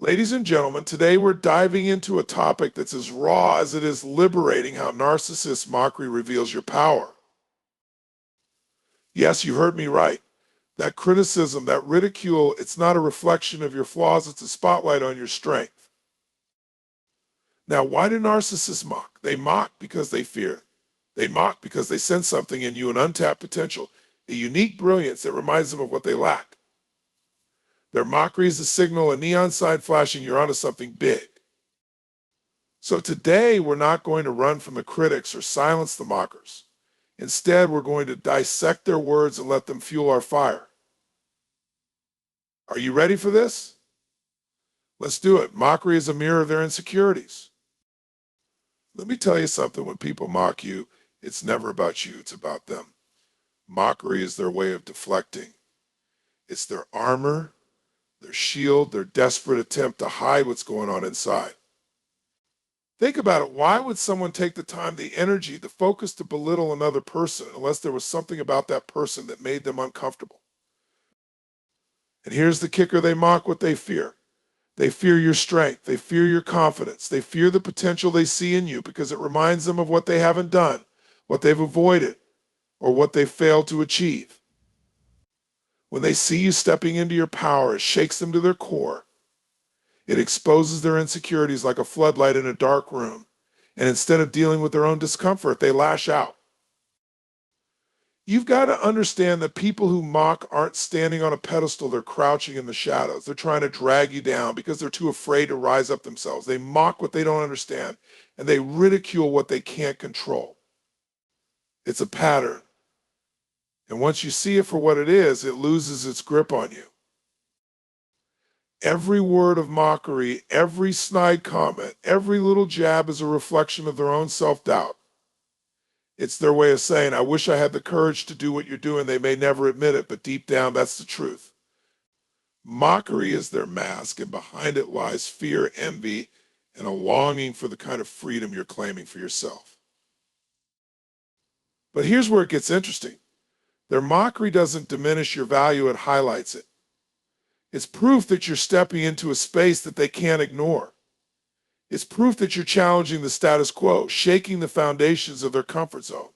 Ladies and gentlemen, today we're diving into a topic that's as raw as it is liberating: how narcissist mockery reveals your power. Yes, you heard me right. That criticism, that ridicule, it's not a reflection of your flaws, it's a spotlight on your strength. Now, why do narcissists mock? They mock because they fear. They mock because they sense something in you, an untapped potential, a unique brilliance that reminds them of what they lack. Their mockery is a signal, a neon sign flashing you're onto something big. So today, we're not going to run from the critics or silence the mockers. Instead, we're going to dissect their words and let them fuel our fire. Are you ready for this? Let's do it. Mockery is a mirror of their insecurities. Let me tell you something: when people mock you, it's never about you, it's about them. Mockery is their way of deflecting. It's their armor, their shield, their desperate attempt to hide what's going on inside. Think about it. Why would someone take the time, the energy, the focus to belittle another person unless there was something about that person that made them uncomfortable? And here's the kicker: they mock what they fear. They fear your strength. They fear your confidence. They fear the potential they see in you because it reminds them of what they haven't done, what they've avoided, or what they failed to achieve. When they see you stepping into your power, it shakes them to their core. It exposes their insecurities like a floodlight in a dark room. And instead of dealing with their own discomfort, they lash out. You've got to understand that people who mock aren't standing on a pedestal, they're crouching in the shadows. They're trying to drag you down because they're too afraid to rise up themselves. They mock what they don't understand, and they ridicule what they can't control. It's a pattern. And once you see it for what it is, it loses its grip on you. Every word of mockery, every snide comment, every little jab is a reflection of their own self-doubt. It's their way of saying, I wish I had the courage to do what you're doing. They may never admit it, but deep down, that's the truth. Mockery is their mask, and behind it lies fear, envy, and a longing for the kind of freedom you're claiming for yourself. But here's where it gets interesting. Their mockery doesn't diminish your value, it highlights it. It's proof that you're stepping into a space that they can't ignore. It's proof that you're challenging the status quo, shaking the foundations of their comfort zone.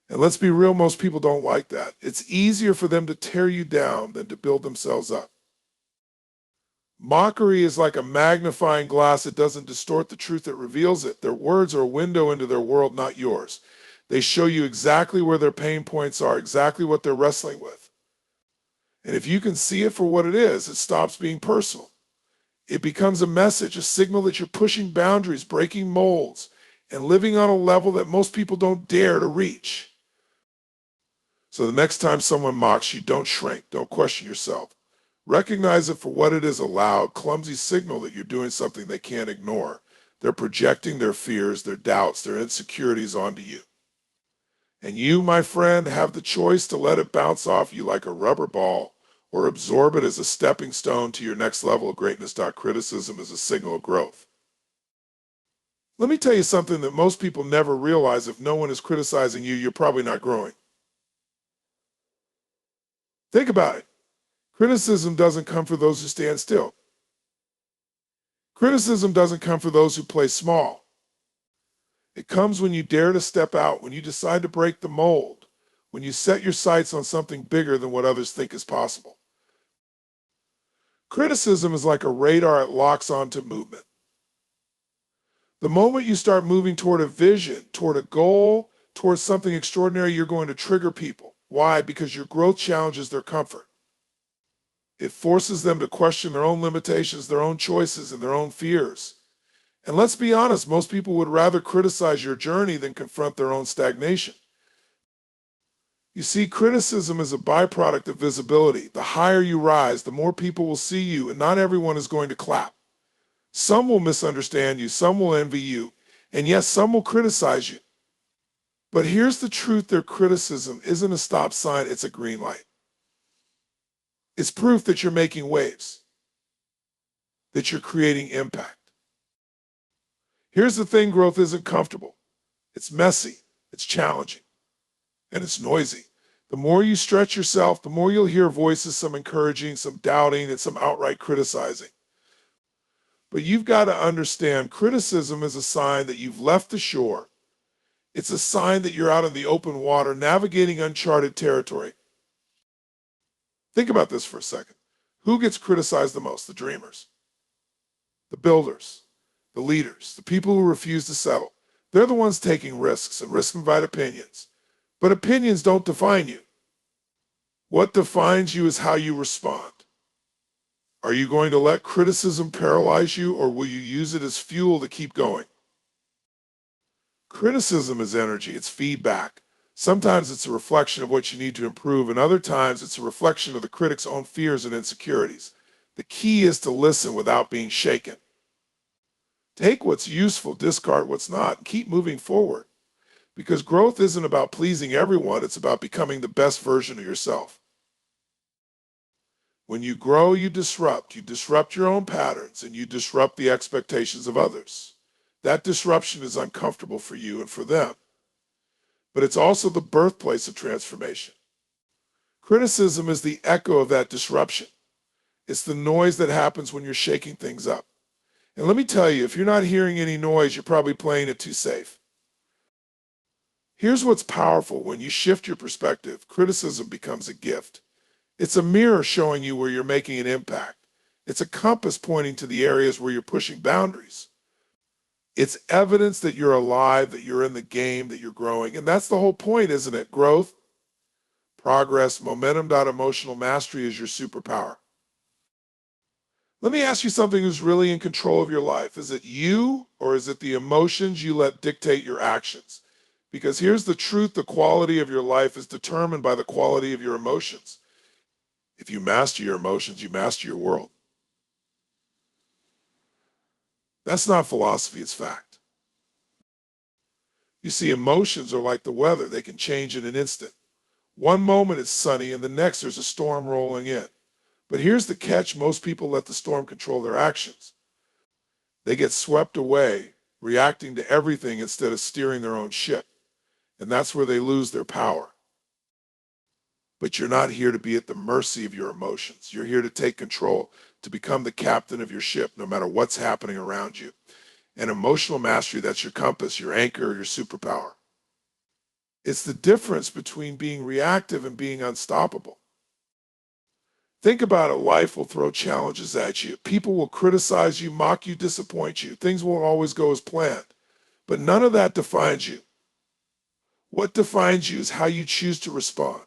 And let's be real, most people don't like that. It's easier for them to tear you down than to build themselves up. Mockery is like a magnifying glass. It doesn't distort the truth, it reveals it. Their words are a window into their world, not yours. They show you exactly where their pain points are, exactly what they're wrestling with. And if you can see it for what it is, it stops being personal. It becomes a message, a signal that you're pushing boundaries, breaking molds, and living on a level that most people don't dare to reach. So the next time someone mocks you, don't shrink, don't question yourself. Recognize it for what it is: a loud, clumsy signal that you're doing something they can't ignore. They're projecting their fears, their doubts, their insecurities onto you. And you, my friend, have the choice to let it bounce off you like a rubber ball or absorb it as a stepping stone to your next level of greatness. Criticism is a signal of growth. Let me tell you something that most people never realize: if no one is criticizing you, you're probably not growing. Think about it. Criticism doesn't come for those who stand still. Criticism doesn't come for those who play small. It comes when you dare to step out, when you decide to break the mold, when you set your sights on something bigger than what others think is possible. Criticism is like a radar; it locks onto movement. The moment you start moving toward a vision, toward a goal, towards something extraordinary, you're going to trigger people. Why? Because your growth challenges their comfort. It forces them to question their own limitations, their own choices, and their own fears. And let's be honest, most people would rather criticize your journey than confront their own stagnation. You see, criticism is a byproduct of visibility. The higher you rise, the more people will see you, and not everyone is going to clap. Some will misunderstand you, some will envy you, and yes, some will criticize you. But here's the truth: their criticism isn't a stop sign, it's a green light. It's proof that you're making waves, that you're creating impact. Here's the thing: growth isn't comfortable. It's messy, it's challenging, and it's noisy. The more you stretch yourself, the more you'll hear voices, some encouraging, some doubting, and some outright criticizing. But you've got to understand criticism is a sign that you've left the shore. It's a sign that you're out in the open water, navigating uncharted territory. Think about this for a second. Who gets criticized the most? The dreamers, the builders, the leaders, the people who refuse to settle. They're the ones taking risks, and risks invite opinions. But opinions don't define you. What defines you is how you respond. Are you going to let criticism paralyze you, or will you use it as fuel to keep going? Criticism is energy. It's feedback. Sometimes it's a reflection of what you need to improve, and other times it's a reflection of the critic's own fears and insecurities. The key is to listen without being shaken. Take what's useful, discard what's not, and keep moving forward. Because growth isn't about pleasing everyone, it's about becoming the best version of yourself. When you grow, you disrupt. You disrupt your own patterns, and you disrupt the expectations of others. That disruption is uncomfortable for you and for them. But it's also the birthplace of transformation. Criticism is the echo of that disruption. It's the noise that happens when you're shaking things up. And let me tell you, if you're not hearing any noise, you're probably playing it too safe. Here's what's powerful. When you shift your perspective, criticism becomes a gift. It's a mirror showing you where you're making an impact. It's a compass pointing to the areas where you're pushing boundaries. It's evidence that you're alive, that you're in the game, that you're growing. And that's the whole point, isn't it? Growth, progress, momentum. Emotional mastery is your superpower. Let me ask you something who's really in control of your life. Is it you, or is it the emotions you let dictate your actions? Because here's the truth: the quality of your life is determined by the quality of your emotions. If you master your emotions, you master your world. That's not philosophy, it's fact. You see, emotions are like the weather. They can change in an instant. One moment it's sunny, and the next there's a storm rolling in. But here's the catch: most people let the storm control their actions. They get swept away, reacting to everything instead of steering their own ship. And that's where they lose their power. But you're not here to be at the mercy of your emotions. You're here to take control, to become the captain of your ship, no matter what's happening around you. And emotional mastery, that's your compass, your anchor, your superpower. It's the difference between being reactive and being unstoppable. Think about it. Life will throw challenges at you. People will criticize you, mock you, disappoint you. Things won't always go as planned. But none of that defines you. What defines you is how you choose to respond.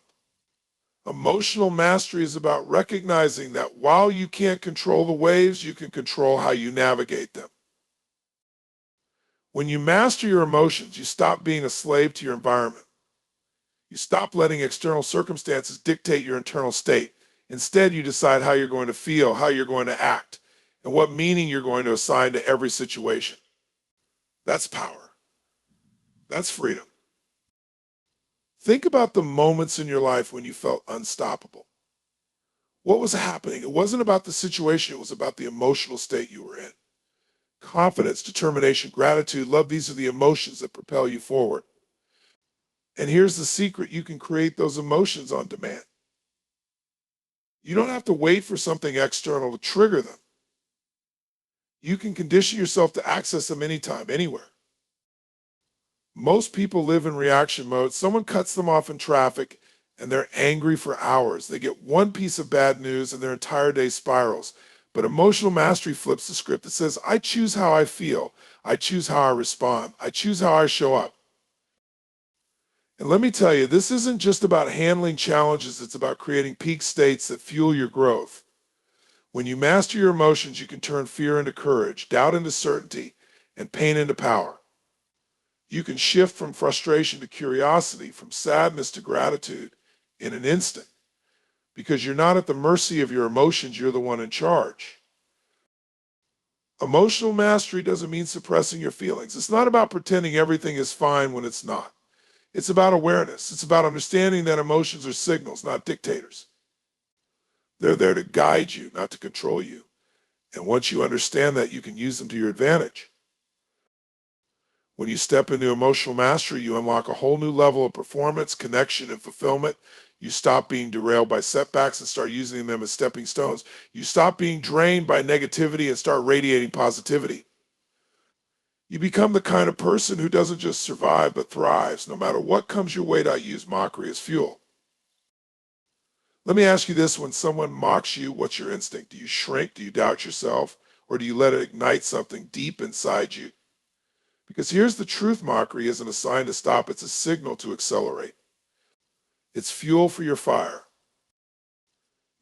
Emotional mastery is about recognizing that while you can't control the waves, you can control how you navigate them. When you master your emotions, you stop being a slave to your environment. You stop letting external circumstances dictate your internal state. Instead, you decide how you're going to feel, how you're going to act, and what meaning you're going to assign to every situation. That's power. That's freedom. Think about the moments in your life when you felt unstoppable. What was happening? It wasn't about the situation. It was about the emotional state you were in. Confidence, determination, gratitude, love. These are the emotions that propel you forward. And here's the secret: you can create those emotions on demand. You don't have to wait for something external to trigger them. You can condition yourself to access them anytime, anywhere. Most people live in reaction mode. Someone cuts them off in traffic and they're angry for hours. They get one piece of bad news and their entire day spirals. But emotional mastery flips the script. It says, I choose how I feel. I choose how I respond. I choose how I show up. And let me tell you, this isn't just about handling challenges. It's about creating peak states that fuel your growth. When you master your emotions, you can turn fear into courage, doubt into certainty, and pain into power. You can shift from frustration to curiosity, from sadness to gratitude in an instant, because you're not at the mercy of your emotions. You're the one in charge. Emotional mastery doesn't mean suppressing your feelings. It's not about pretending everything is fine when it's not. It's about awareness. It's about understanding that emotions are signals, not dictators. They're there to guide you, not to control you. And once you understand that, you can use them to your advantage. When you step into emotional mastery, you unlock a whole new level of performance, connection, and fulfillment. You stop being derailed by setbacks and start using them as stepping stones. You stop being drained by negativity and start radiating positivity. You become the kind of person who doesn't just survive, but thrives. No matter what comes your way, I use mockery as fuel. Let me ask you this. When someone mocks you, what's your instinct? Do you shrink? Do you doubt yourself? Or do you let it ignite something deep inside you? Because here's the truth: mockery isn't a sign to stop, it's a signal to accelerate. It's fuel for your fire.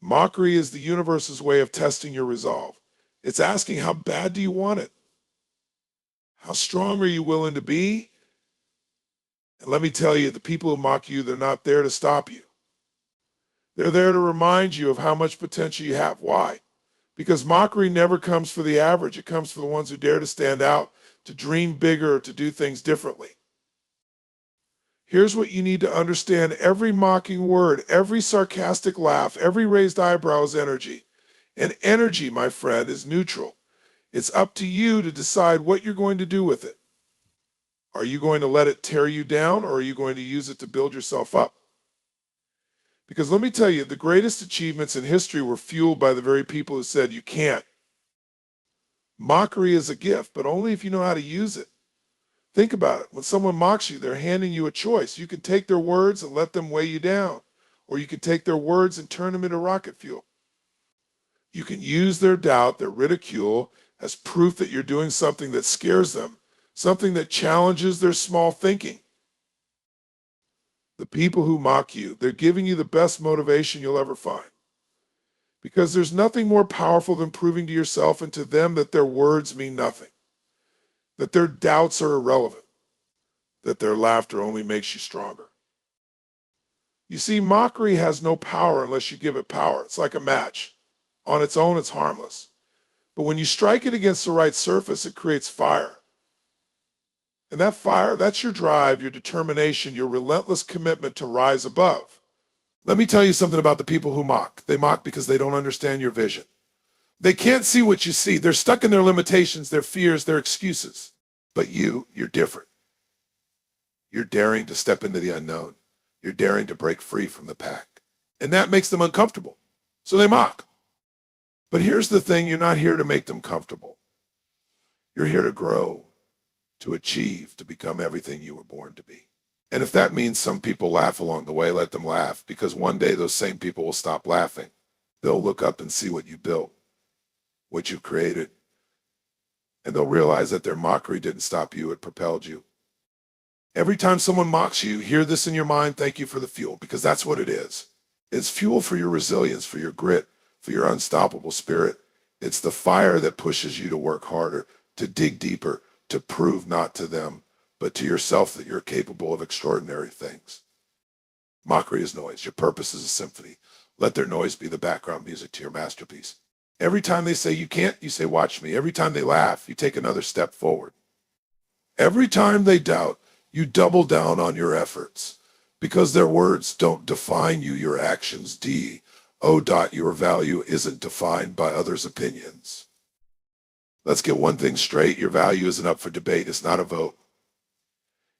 Mockery is the universe's way of testing your resolve. It's asking, how bad do you want it? How strong are you willing to be? And let me tell you, the people who mock you, they're not there to stop you. They're there to remind you of how much potential you have. Why? Because mockery never comes for the average. It comes for the ones who dare to stand out, to dream bigger, to do things differently. Here's what you need to understand. Every mocking word, every sarcastic laugh, every raised eyebrow is energy. And energy, my friend, is neutral. It's up to you to decide what you're going to do with it. Are you going to let it tear you down, or are you going to use it to build yourself up? Because let me tell you, the greatest achievements in history were fueled by the very people who said you can't. Mockery is a gift, but only if you know how to use it. Think about it. When someone mocks you, they're handing you a choice. You can take their words and let them weigh you down, or you can take their words and turn them into rocket fuel. You can use their doubt, their ridicule, as proof that you're doing something that scares them, something that challenges their small thinking. The people who mock you, they're giving you the best motivation you'll ever find. Because there's nothing more powerful than proving to yourself and to them that their words mean nothing, that their doubts are irrelevant, that their laughter only makes you stronger. You see, mockery has no power unless you give it power. It's like a match. On its own, it's harmless. But when you strike it against the right surface, it creates fire. And that fire, that's your drive, your determination, your relentless commitment to rise above. Let me tell you something about the people who mock. They mock because they don't understand your vision. They can't see what you see. They're stuck in their limitations, their fears, their excuses. But you're different. You're daring to step into the unknown. You're daring to break free from the pack. And that makes them uncomfortable. So they mock. But here's the thing, you're not here to make them comfortable. You're here to grow, to achieve, to become everything you were born to be. And if that means some people laugh along the way, let them laugh, because one day those same people will stop laughing. They'll look up and see what you built, what you created, and they'll realize that their mockery didn't stop you, it propelled you. Every time someone mocks you, hear this in your mind: thank you for the fuel, because that's what it is. It's fuel for your resilience, for your grit, for your unstoppable spirit. It's the fire that pushes you to work harder, to dig deeper, to prove not to them, but to yourself that you're capable of extraordinary things. Mockery is noise. Your purpose is a symphony. Let their noise be the background music to your masterpiece. Every time they say you can't, you say watch me. Every time they laugh, you take another step forward. Every time they doubt, you double down on your efforts. Because their words don't define you, your actions do. Your value isn't defined by others' opinions. Let's get one thing straight. Your value isn't up for debate. It's not a vote.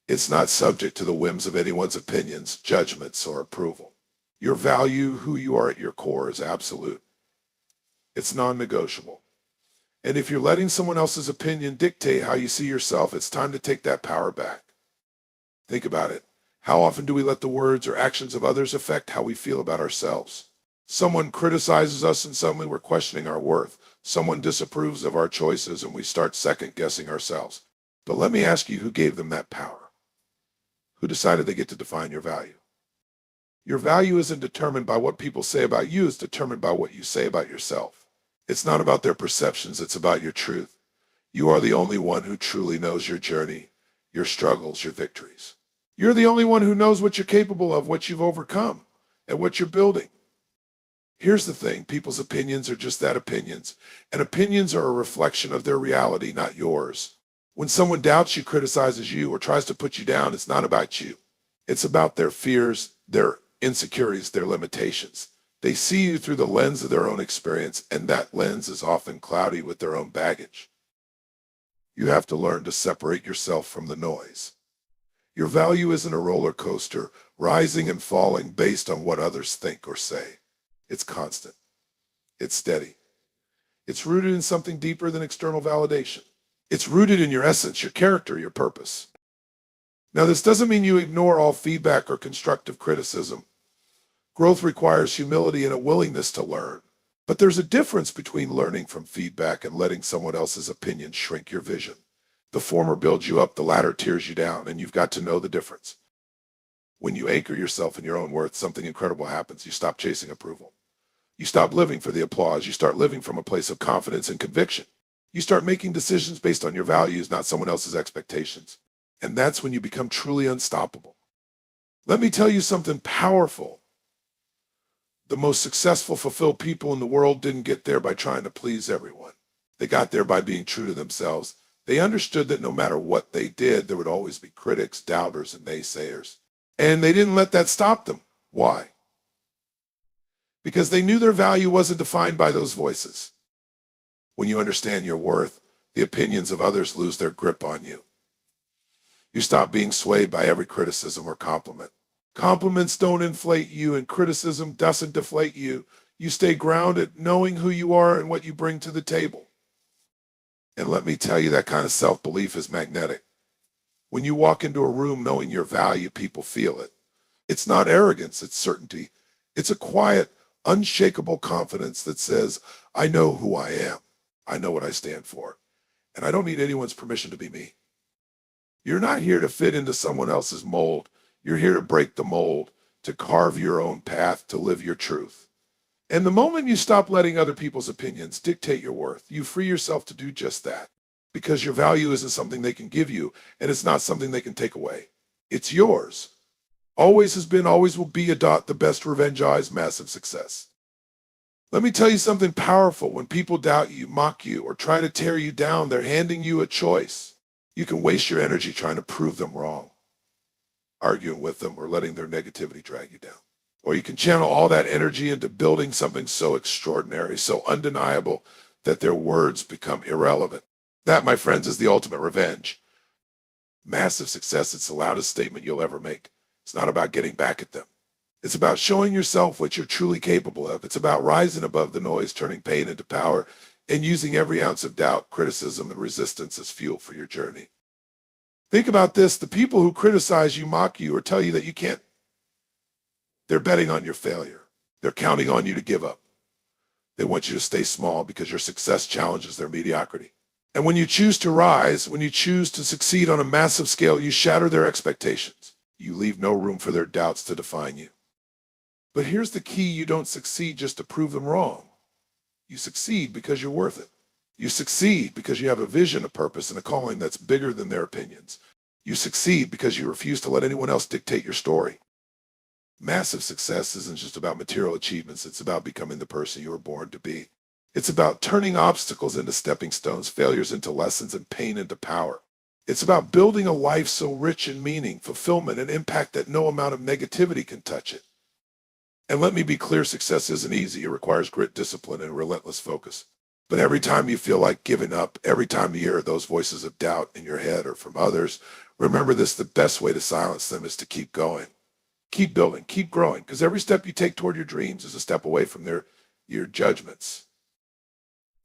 It's not subject to the whims of anyone's opinions, judgments, or approval. Your value, who you are at your core, is absolute. It's non-negotiable. And if you're letting someone else's opinion dictate how you see yourself, it's time to take that power back. Think about it. How often do we let the words or actions of others affect how we feel about ourselves? Someone criticizes us and suddenly we're questioning our worth. Someone disapproves of our choices and we start second-guessing ourselves. But let me ask you, who gave them that power? Who decided they get to define your value? Your value isn't determined by what people say about you, it's determined by what you say about yourself. It's not about their perceptions, it's about your truth. You are the only one who truly knows your journey, your struggles, your victories. You're the only one who knows what you're capable of, what you've overcome, and what you're building. Here's the thing, people's opinions are just that, opinions. And opinions are a reflection of their reality, not yours. When someone doubts you, criticizes you, or tries to put you down, it's not about you. It's about their fears, their insecurities, their limitations. They see you through the lens of their own experience, and that lens is often cloudy with their own baggage. You have to learn to separate yourself from the noise. Your value isn't a roller coaster, rising and falling based on what others think or say. It's constant. It's steady. It's rooted in something deeper than external validation. It's rooted in your essence, your character, your purpose. Now, this doesn't mean you ignore all feedback or constructive criticism. Growth requires humility and a willingness to learn. But there's a difference between learning from feedback and letting someone else's opinion shrink your vision. The former builds you up, the latter tears you down, and you've got to know the difference. When you anchor yourself in your own worth, something incredible happens. You stop chasing approval. You stop living for the applause. You start living from a place of confidence and conviction. You start making decisions based on your values, not someone else's expectations. And that's when you become truly unstoppable. Let me tell you something powerful. The most successful, fulfilled people in the world didn't get there by trying to please everyone. They got there by being true to themselves. They understood that no matter what they did, there would always be critics, doubters, and naysayers. And they didn't let that stop them. Why? Because they knew their value wasn't defined by those voices. When you understand your worth, the opinions of others lose their grip on you. You stop being swayed by every criticism or compliment. Compliments don't inflate you, and criticism doesn't deflate you. You stay grounded, knowing who you are and what you bring to the table. And let me tell you, that kind of self-belief is magnetic. When you walk into a room knowing your value, people feel it. It's not arrogance, it's certainty. It's a quiet, unshakable confidence that says, I know who I am. I know what I stand for. And I don't need anyone's permission to be me. You're not here to fit into someone else's mold. You're here to break the mold, to carve your own path, to live your truth. And the moment you stop letting other people's opinions dictate your worth, you free yourself to do just that. Because your value isn't something they can give you, and it's not something they can take away. It's yours. Always has been, always will be the best revenge eyes, massive success. Let me tell you something powerful. When people doubt you, mock you, or try to tear you down, they're handing you a choice. You can waste your energy trying to prove them wrong, arguing with them, or letting their negativity drag you down. Or you can channel all that energy into building something so extraordinary, so undeniable, that their words become irrelevant. That, my friends, is the ultimate revenge. Massive success, it's the loudest statement you'll ever make. It's not about getting back at them. It's about showing yourself what you're truly capable of. It's about rising above the noise, turning pain into power, and using every ounce of doubt, criticism, and resistance as fuel for your journey. Think about this. The people who criticize you, mock you, or tell you that you can't, they're betting on your failure. They're counting on you to give up. They want you to stay small because your success challenges their mediocrity. And when you choose to rise, when you choose to succeed on a massive scale, you shatter their expectations. You leave no room for their doubts to define you. But here's the key. You don't succeed just to prove them wrong. You succeed because you're worth it. You succeed because you have a vision, a purpose, and a calling that's bigger than their opinions. You succeed because you refuse to let anyone else dictate your story. Massive success isn't just about material achievements. It's about becoming the person you were born to be. It's about turning obstacles into stepping stones, failures into lessons, and pain into power. It's about building a life so rich in meaning, fulfillment, and impact that no amount of negativity can touch it. And let me be clear, success isn't easy. It requires grit, discipline, and relentless focus. But every time you feel like giving up, every time you hear those voices of doubt in your head or from others, remember this: the best way to silence them is to keep going. Keep building, keep growing, because every step you take toward your dreams is a step away from your judgments.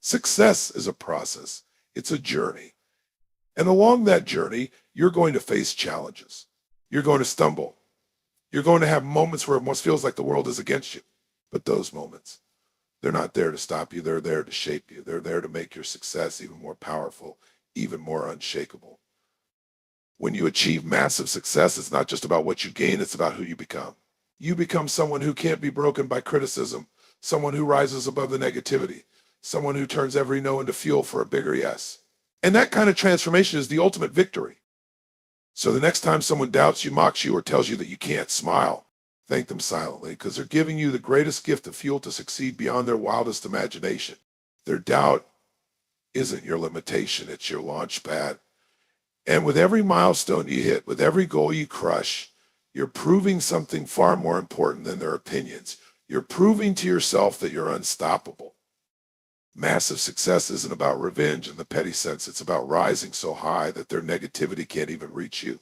Success is a process. It's a journey. And along that journey, you're going to face challenges. You're going to stumble. You're going to have moments where it almost feels like the world is against you. But those moments, they're not there to stop you. They're there to shape you. They're there to make your success even more powerful, even more unshakable. When you achieve massive success, it's not just about what you gain, it's about who you become. You become someone who can't be broken by criticism, someone who rises above the negativity, someone who turns every no into fuel for a bigger yes. And that kind of transformation is the ultimate victory. So the next time someone doubts you, mocks you, or tells you that you can't, smile. Thank them silently, because they're giving you the greatest gift of fuel to succeed beyond their wildest imagination. Their doubt isn't your limitation, it's your launch pad. And with every milestone you hit, with every goal you crush, you're proving something far more important than their opinions. You're proving to yourself that you're unstoppable. Massive success isn't about revenge in the petty sense. It's about rising so high that their negativity can't even reach you.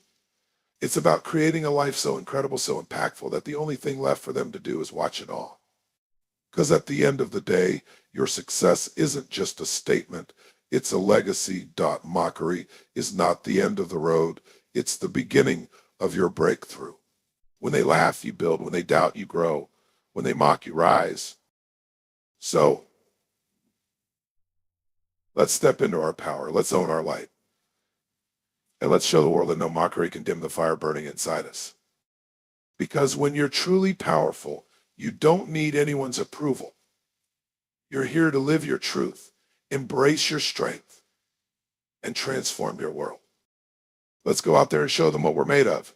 It's about creating a life so incredible, so impactful that the only thing left for them to do is watch it all. Because at the end of the day, your success isn't just a statement, it's a legacy. Mockery is not the end of the road, it's the beginning of your breakthrough. When they laugh, you build. When they doubt, you grow. When they mock, you rise. So let's step into our power. Let's own our light. And let's show the world that no mockery can dim the fire burning inside us. Because when you're truly powerful, you don't need anyone's approval. You're here to live your truth, embrace your strength, and transform your world. Let's go out there and show them what we're made of.